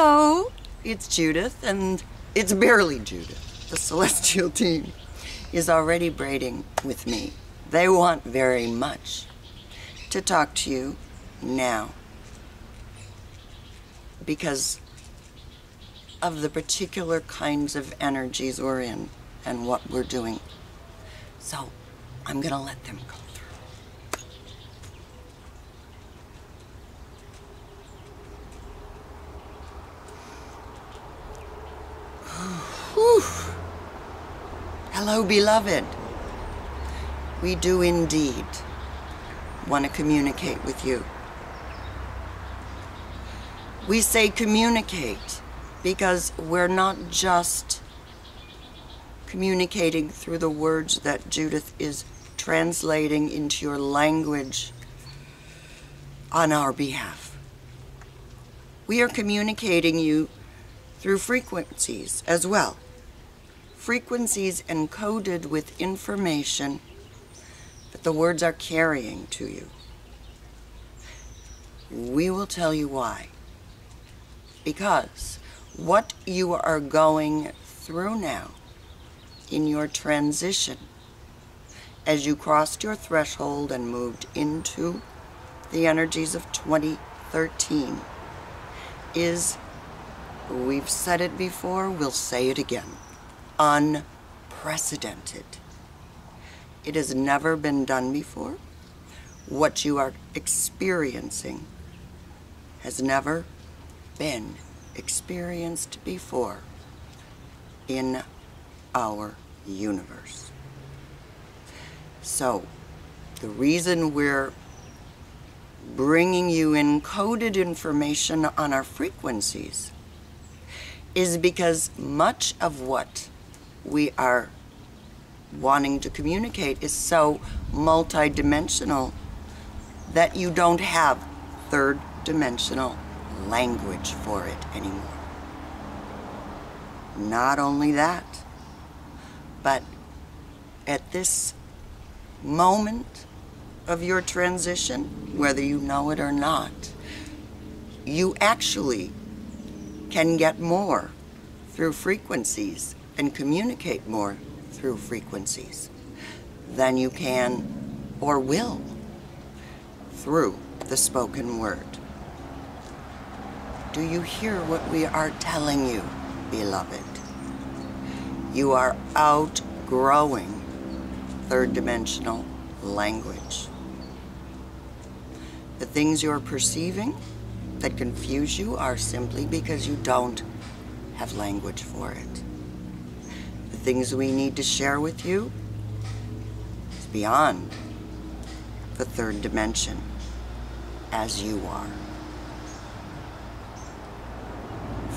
Hello, it's Judith, and it's barely Judith. The celestial team is already braiding with me. They want very much to talk to you now because of the particular kinds of energies we're in and what we're doing. So I'm gonna let them go through. Whew. Hello, beloved. We do indeed want to communicate with you. We say communicate because we're not just communicating through the words that Judith is translating into your language on our behalf. We are communicating you through frequencies as well. Frequencies encoded with information that the words are carrying to you. We will tell you why. Because what you are going through now in your transition, as you crossed your threshold and moved into the energies of 2013, is, we've said it before, we'll say it again, unprecedented. It has never been done before. What you are experiencing has never been experienced before in our universe. So, the reason we're bringing you encoded information on our frequencies is because much of what we are wanting to communicate is so multidimensional that you don't have third dimensional language for it anymore. Not only that, but at this moment of your transition, whether you know it or not, you actually can get more through frequencies and communicate more through frequencies than you can or will through the spoken word. Do you hear what we are telling you, beloved? You are outgrowing third dimensional language. The things you're perceiving that confuse you are simply because you don't have language for it. The things we need to share with you is beyond the third dimension, as you are.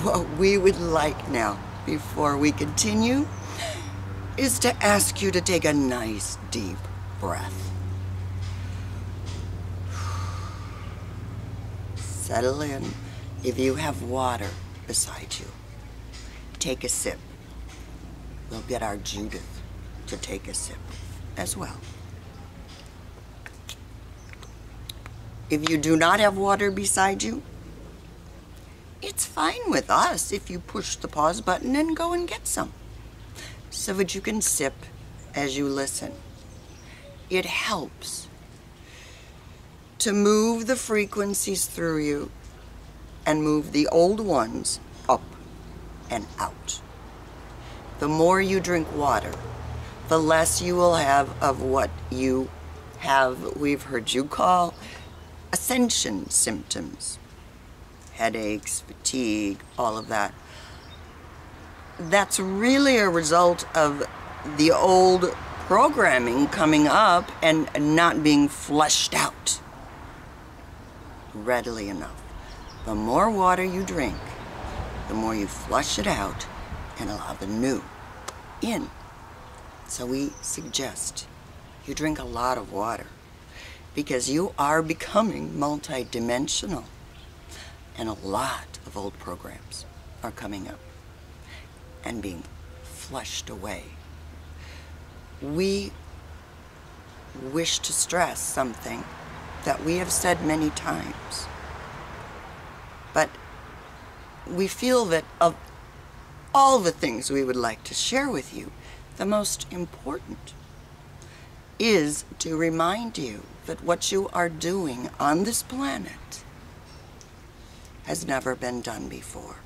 What we would like now, before we continue, is to ask you to take a nice deep breath. Settle in. If you have water beside you, take a sip. We'll get our Judith to take a sip as well. If you do not have water beside you, it's fine with us if you push the pause button and go and get some, so that you can sip as you listen. It helps to move the frequencies through you and move the old ones up and out. The more you drink water, the less you will have of what you have, we've heard you call, ascension symptoms. Headaches, fatigue, all of that. That's really a result of the old programming coming up and not being flushed out readily enough. The more water you drink, the more you flush it out and allow the new in. So we suggest you drink a lot of water because you are becoming multidimensional. And a lot of old programs are coming up and being flushed away. We wish to stress something that we have said many times. But we feel that of all the things we would like to share with you, the most important is to remind you that what you are doing on this planet has never been done before.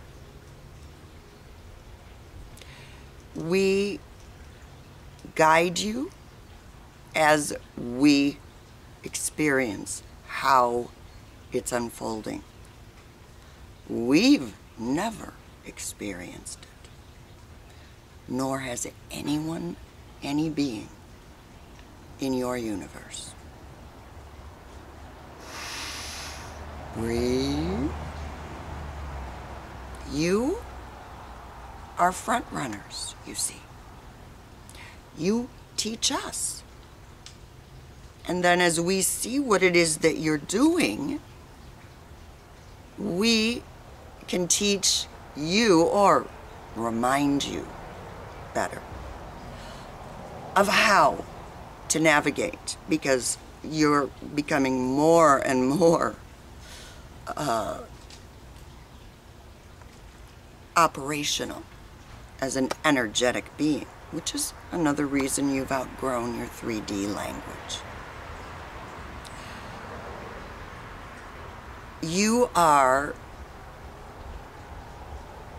We guide you as we experience how it's unfolding. We've never experienced it, nor has anyone, any being in your universe. Breathe. You are front runners, you see. You teach us. And then as we see what it is that you're doing, we can teach you or remind you better of how to navigate, because you're becoming more and more operational as an energetic being, which is another reason you've outgrown your 3D language. You are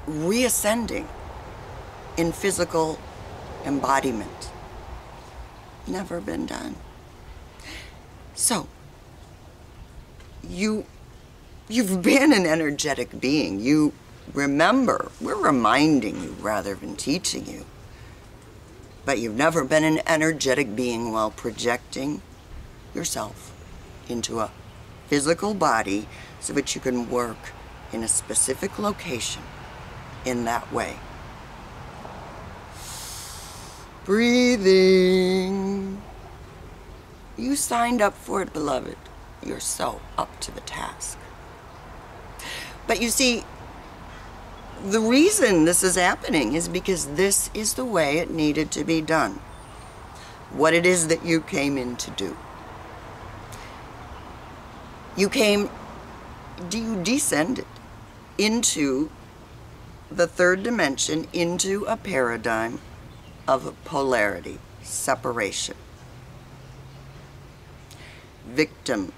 reascending in physical embodiment. Never been done. So, you've been an energetic being. You remember, we're reminding you rather than teaching you. But you've never been an energetic being while projecting yourself into a physical body so that you can work in a specific location in that way. Breathing. You signed up for it, beloved. You're so up to the task. But you see, the reason this is happening is because this is the way it needed to be done. What it is that you came in to do. You descended into the third dimension, into a paradigm of polarity, separation. Victim,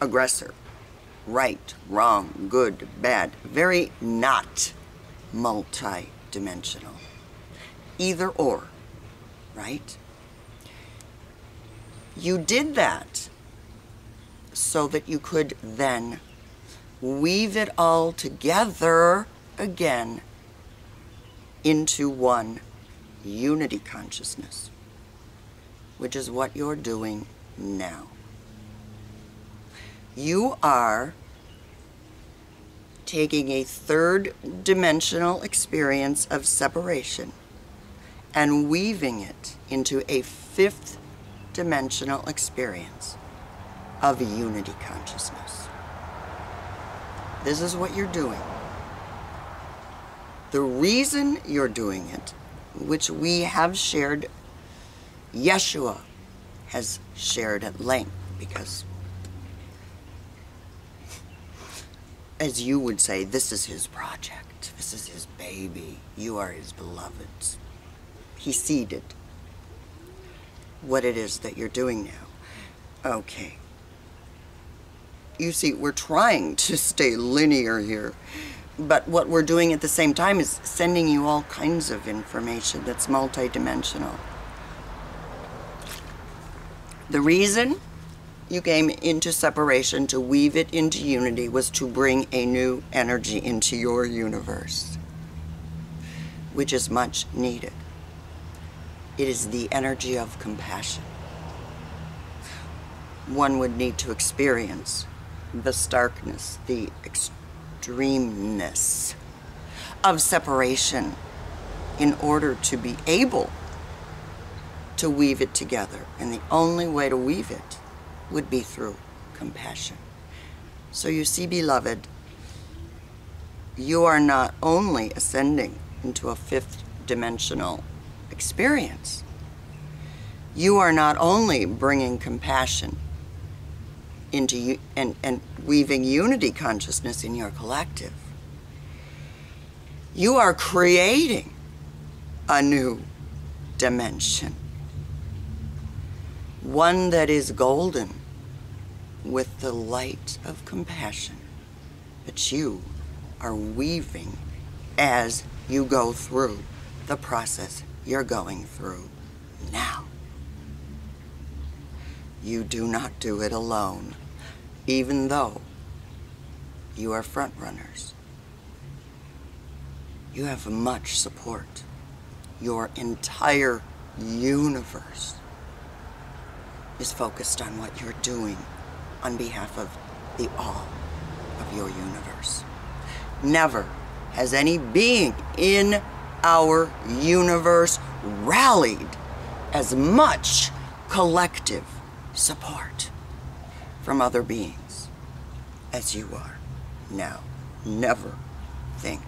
aggressor, right, wrong, good, bad, very not multi-dimensional. Either or, right? You did that so that you could then weave it all together again into one unity consciousness, which is what you're doing now. You are taking a third dimensional experience of separation and weaving it into a fifth dimensional experience of unity consciousness. This is what you're doing. The reason you're doing it, which we have shared, Yeshua has shared at length, because as you would say, this is his project. This is his baby. You are his beloved. He seeded what it is that you're doing now. Okay. You see, we're trying to stay linear here, but what we're doing at the same time is sending you all kinds of information that's multidimensional. The reason you came into separation to weave it into unity was to bring a new energy into your universe, which is much needed. It is the energy of compassion. One would need to experience the starkness, the extremeness of separation in order to be able to weave it together. And the only way to weave it would be through compassion. So you see, beloved, you are not only ascending into a fifth dimensional experience, you are not only bringing compassion into you and weaving unity consciousness in your collective, You are creating a new dimension. One that is golden with the light of compassion. But you are weaving as you go through the process you're going through now. You do not do it alone, even though you are front runners. You have much support. Your entire universe is focused on what you're doing on behalf of the all of your universe. Never has any being in our universe rallied as much collective support from other beings as you are now. Never think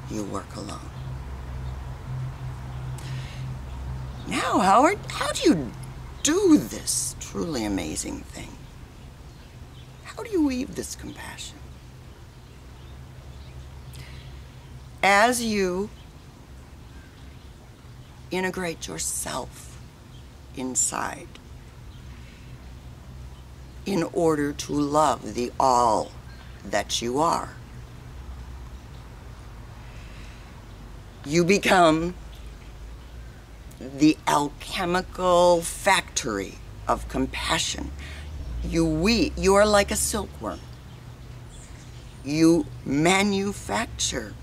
you work alone. Now, Howard, how do you do this truly amazing thing? How do you weave this compassion? As you integrate yourself inside in order to love the all that you are, you become the alchemical factory of compassion. You are like a silkworm. You manufacture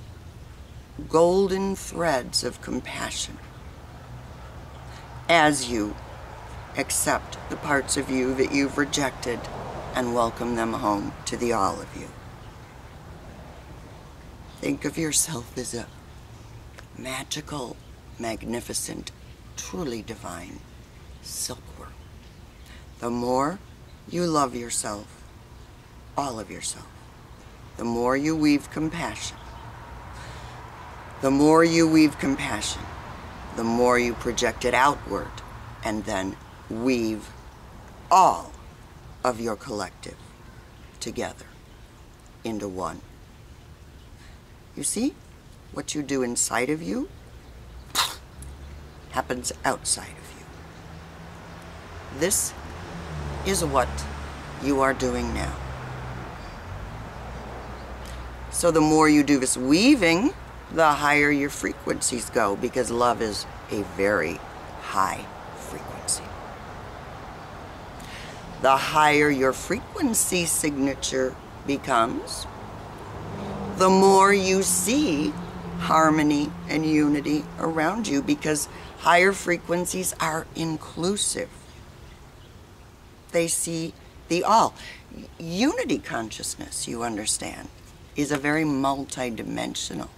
golden threads of compassion as you accept the parts of you that you've rejected and welcome them home to the all of you. Think of yourself as a magical, magnificent, truly divine silkworm. The more you love yourself, all of yourself, the more you weave compassion. The more you weave compassion, the more you project it outward and then weave all of your collective together into one. You see, what you do inside of you happens outside of you. This is what you are doing now. So the more you do this weaving, the higher your frequencies go, because love is a very high frequency. The higher your frequency signature becomes, the more you see harmony and unity around you, because higher frequencies are inclusive. They see the all. Unity consciousness, you understand, is a very multidimensional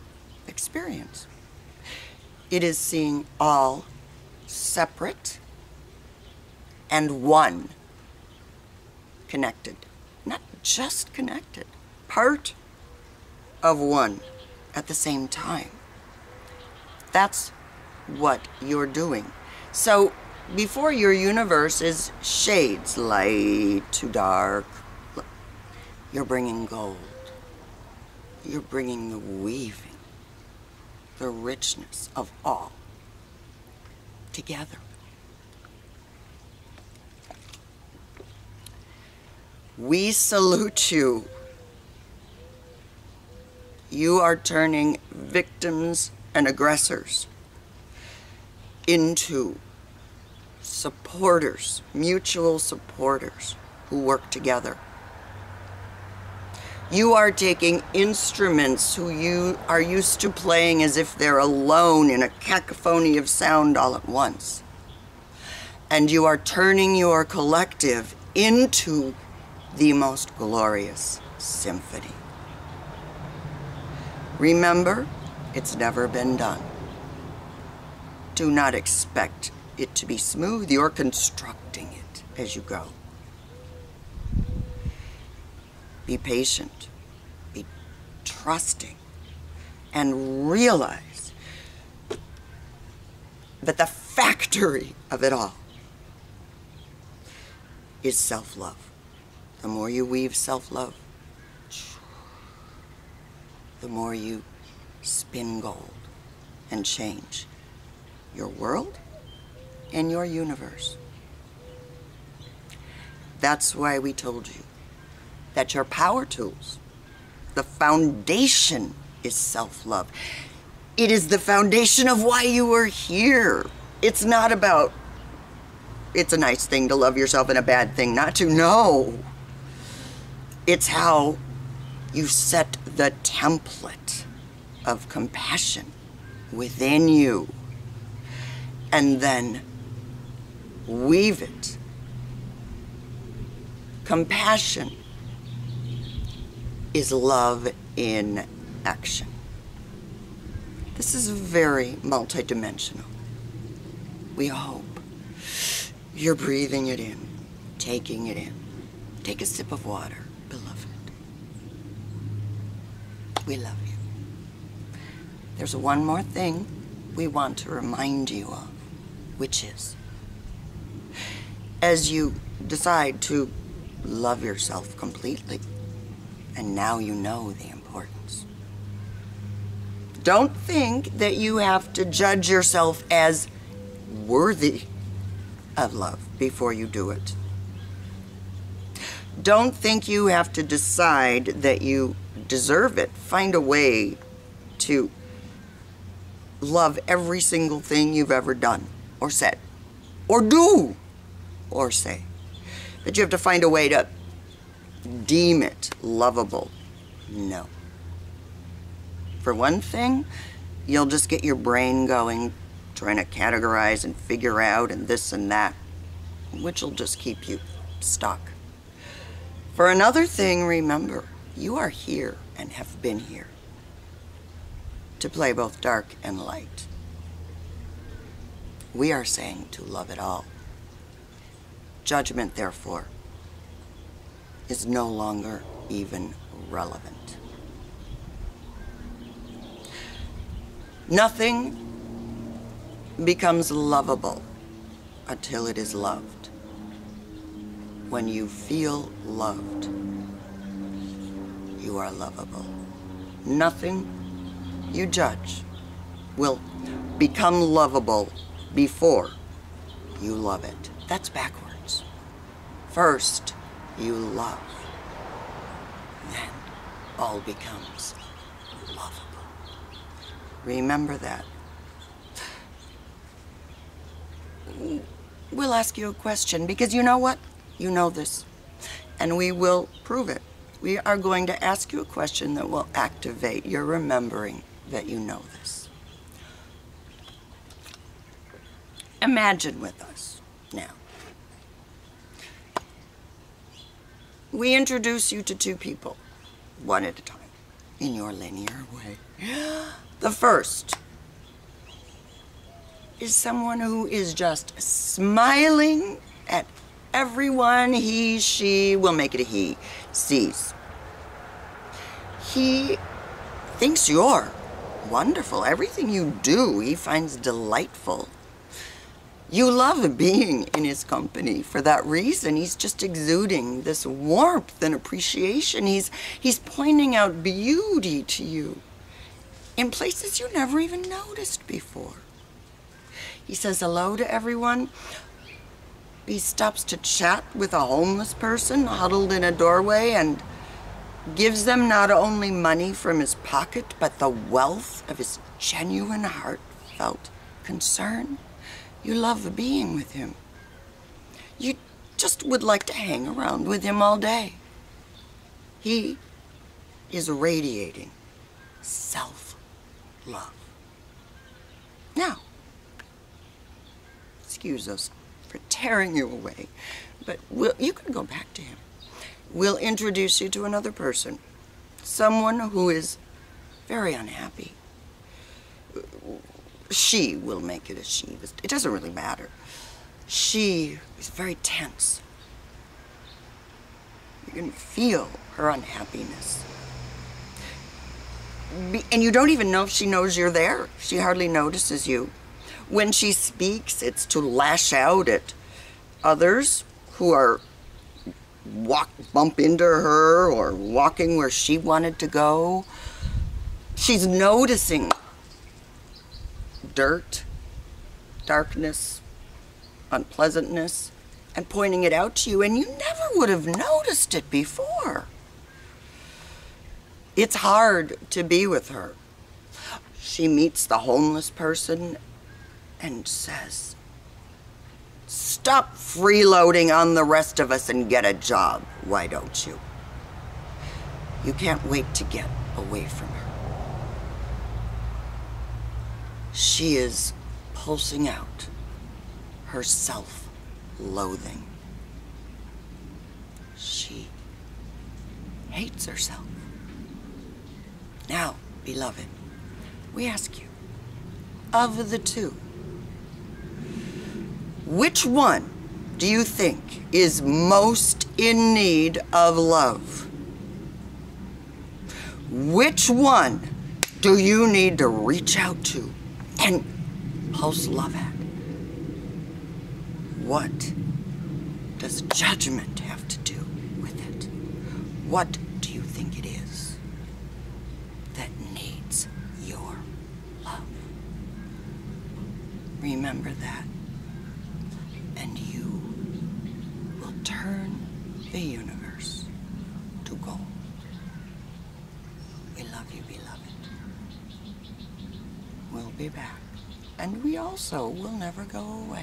experience. It is seeing all separate and one, connected. Not just connected, part of one at the same time. That's what you're doing. So before your universe is shades, light to dark, you're bringing gold. You're bringing the weaving, the richness of all together. We salute you. You are turning victims and aggressors into supporters, mutual supporters who work together. You are taking instruments who you are used to playing as if they're alone in a cacophony of sound all at once. And you are turning your collective into the most glorious symphony. Remember, it's never been done. Do not expect it to be smooth. You're constructing it as you go. Be patient, be trusting, and realize that the factory of it all is self-love. The more you weave self-love, the more you spin gold and change your world and your universe. That's why we told you that your power tools, the foundation is self-love. It is the foundation of why you are here. It's not about, it's a nice thing to love yourself and a bad thing not to. No. It's how you set the template of compassion within you and then weave it. Compassion is love in action. This is very multidimensional. We hope you're breathing it in, taking it in. Take a sip of water, beloved. We love you. There's one more thing we want to remind you of, which is, as you decide to love yourself completely, and now you know the importance. Don't think that you have to judge yourself as worthy of love before you do it. Don't think you have to decide that you deserve it. Find a way to love every single thing you've ever done or said or do or say. But you have to find a way to deem it lovable. No. For one thing, you'll just get your brain going, trying to categorize and figure out and this and that, which will just keep you stuck. For another thing, remember, you are here and have been here to play both dark and light. We are saying to love it all. Judgment, therefore, is no longer even relevant. Nothing becomes lovable until it is loved. When you feel loved, you are lovable. Nothing you judge will become lovable before you love it. That's backwards. First, you love. Then all becomes lovable. Remember that. We'll ask you a question because you know what? You know this. And we will prove it. We are going to ask you a question that will activate your remembering that you know this. Imagine with us now. We introduce you to two people, one at a time, in your linear way. The first is someone who is just smiling at everyone he, she, we'll make it a he, sees. He thinks you're wonderful. Everything you do, he finds delightful. You love being in his company. For that reason, he's just exuding this warmth and appreciation. He's pointing out beauty to you in places you never even noticed before. He says hello to everyone. He stops to chat with a homeless person huddled in a doorway and gives them not only money from his pocket, but the wealth of his genuine, heartfelt concern. You love being with him. You just would like to hang around with him all day. He is radiating self-love. Now, excuse us for tearing you away, but you can go back to him. We'll introduce you to another person, someone who is very unhappy. She, will make it a she. It doesn't really matter. She is very tense. You can feel her unhappiness. And you don't even know if she knows you're there. She hardly notices you. When she speaks, it's to lash out at others who are bump into her or walking where she wanted to go. She's noticing dirt, darkness, unpleasantness, and pointing it out to you, and you never would have noticed it before. It's hard to be with her. She meets the homeless person and says, "Stop freeloading on the rest of us and get a job, why don't you?" You can't wait to get away from her. She is pulsing out her self-loathing. She hates herself. Now, beloved, we ask you, of the two, which one do you think is most in need of love? Which one do you need to reach out to and pulse love at? What does judgment have to do with it? What do you think it is that needs your love? Remember that, and you will turn the universe to gold. We love you, beloved. We'll be back, and we also will never go away.